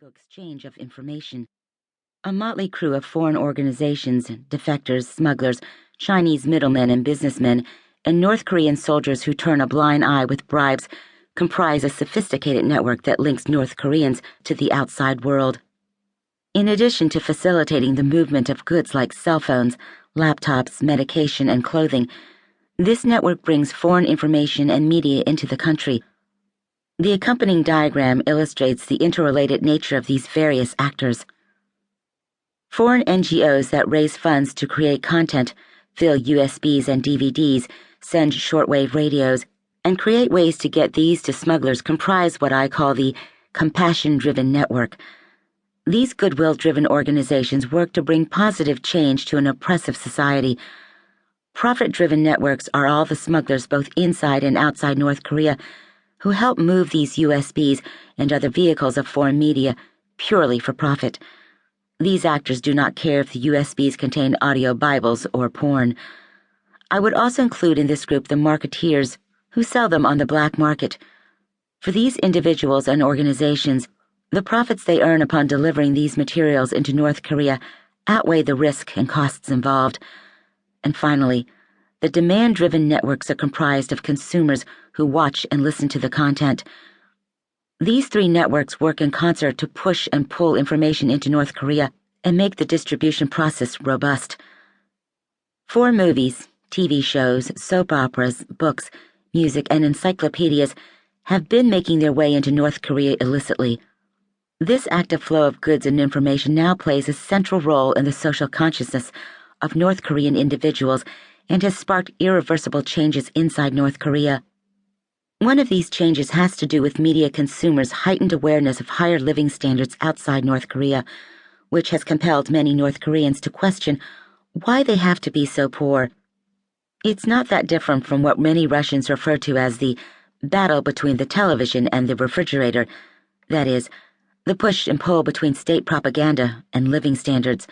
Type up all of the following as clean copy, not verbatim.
illegal exchange of information. A motley crew of foreign organizations, defectors, smugglers, Chinese middlemen and businessmen, and North Korean soldiers who turn a blind eye with bribes comprise a sophisticated network that links North Koreans to the outside world. In addition to facilitating the movement of goods like cell phones, laptops, medication, and clothing, this network brings foreign information and media into the country. The accompanying diagram illustrates the interrelated nature of these various actors. Foreign NGOs that raise funds to create content, fill USBs and DVDs, send shortwave radios, and create ways to get these to smugglers comprise what I call the compassion-driven network. These goodwill-driven organizations work to bring positive change to an oppressive society. Profit-driven networks are all the smugglers both inside and outside North Korea who help move these USBs and other vehicles of foreign media purely for profit. These actors do not care if the USBs contain audio Bibles or porn. I would also include in this group the marketeers who sell them on the black market. For these individuals and organizations, the profits they earn upon delivering these materials into North Korea outweigh the risk and costs involved. And finally, the demand-driven networks are comprised of consumers who watch and listen to the content. These three networks work in concert to push and pull information into North Korea and make the distribution process robust. For movies, TV shows, soap operas, books, music, and encyclopedias have been making their way into North Korea illicitly. This active flow of goods and information now plays a central role in the social consciousness of North Korean individuals and has sparked irreversible changes inside North Korea. One of these changes has to do with media consumers' heightened awareness of higher living standards outside North Korea, which has compelled many North Koreans to question why they have to be so poor. It's not that different from what many Russians refer to as the battle between the television and the refrigerator, that is, the push and pull between state propaganda and living standards.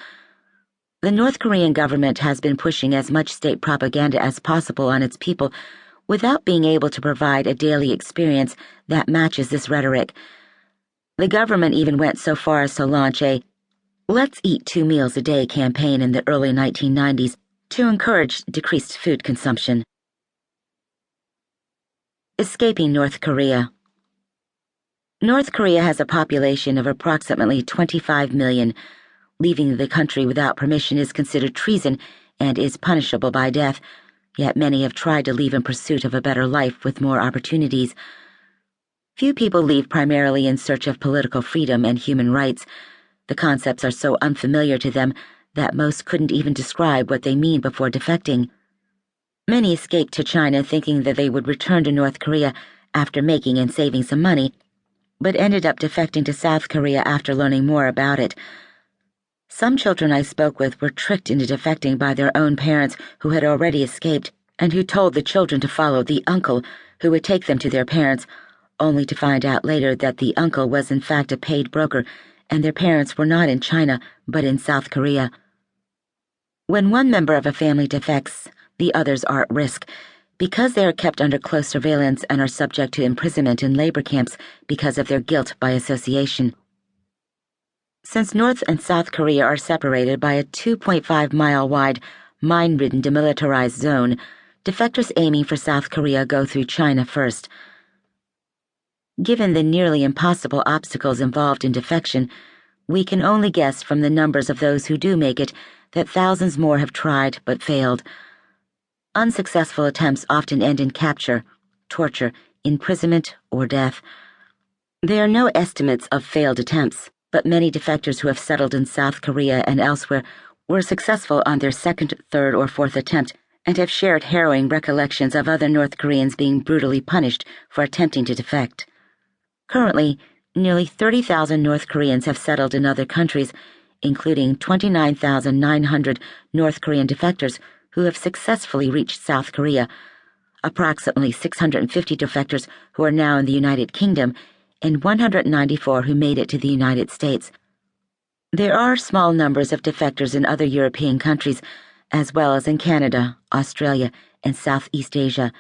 The North Korean government has been pushing as much state propaganda as possible on its people without being able to provide a daily experience that matches this rhetoric. The government even went so far as to launch a "Let's Eat 2 Meals a Day" campaign in the early 1990s to encourage decreased food consumption. Escaping North Korea. North Korea has a population of approximately 25 million. Leaving the country without permission is considered treason and is punishable by death, yet many have tried to leave in pursuit of a better life with more opportunities. Few people leave primarily in search of political freedom and human rights. The concepts are so unfamiliar to them that most couldn't even describe what they mean before defecting. Many escaped to China thinking that they would return to North Korea after making and saving some money, but ended up defecting to South Korea after learning more about it. Some children I spoke with were tricked into defecting by their own parents who had already escaped and who told the children to follow the uncle who would take them to their parents, only to find out later that the uncle was in fact a paid broker and their parents were not in China but in South Korea. When one member of a family defects, the others are at risk because they are kept under close surveillance and are subject to imprisonment in labor camps because of their guilt by association. Since North and South Korea are separated by a 2.5-mile-wide, mine-ridden demilitarized zone, defectors aiming for South Korea go through China first. Given the nearly impossible obstacles involved in defection, we can only guess from the numbers of those who do make it that thousands more have tried but failed. Unsuccessful attempts often end in capture, torture, imprisonment, or death. There are no estimates of failed attempts, but many defectors who have settled in South Korea and elsewhere were successful on their second, third, or fourth attempt and have shared harrowing recollections of other North Koreans being brutally punished for attempting to defect. Currently, nearly 30,000 North Koreans have settled in other countries, including 29,900 North Korean defectors who have successfully reached South Korea, approximately 650 defectors who are now in the United Kingdom, and 194 who made it to the United States. There are small numbers of defectors in other European countries, as well as in Canada, Australia, and Southeast Asia.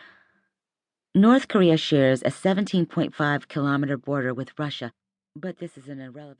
North Korea shares a 17.5-kilometer border with Russia, but this is an irrelevant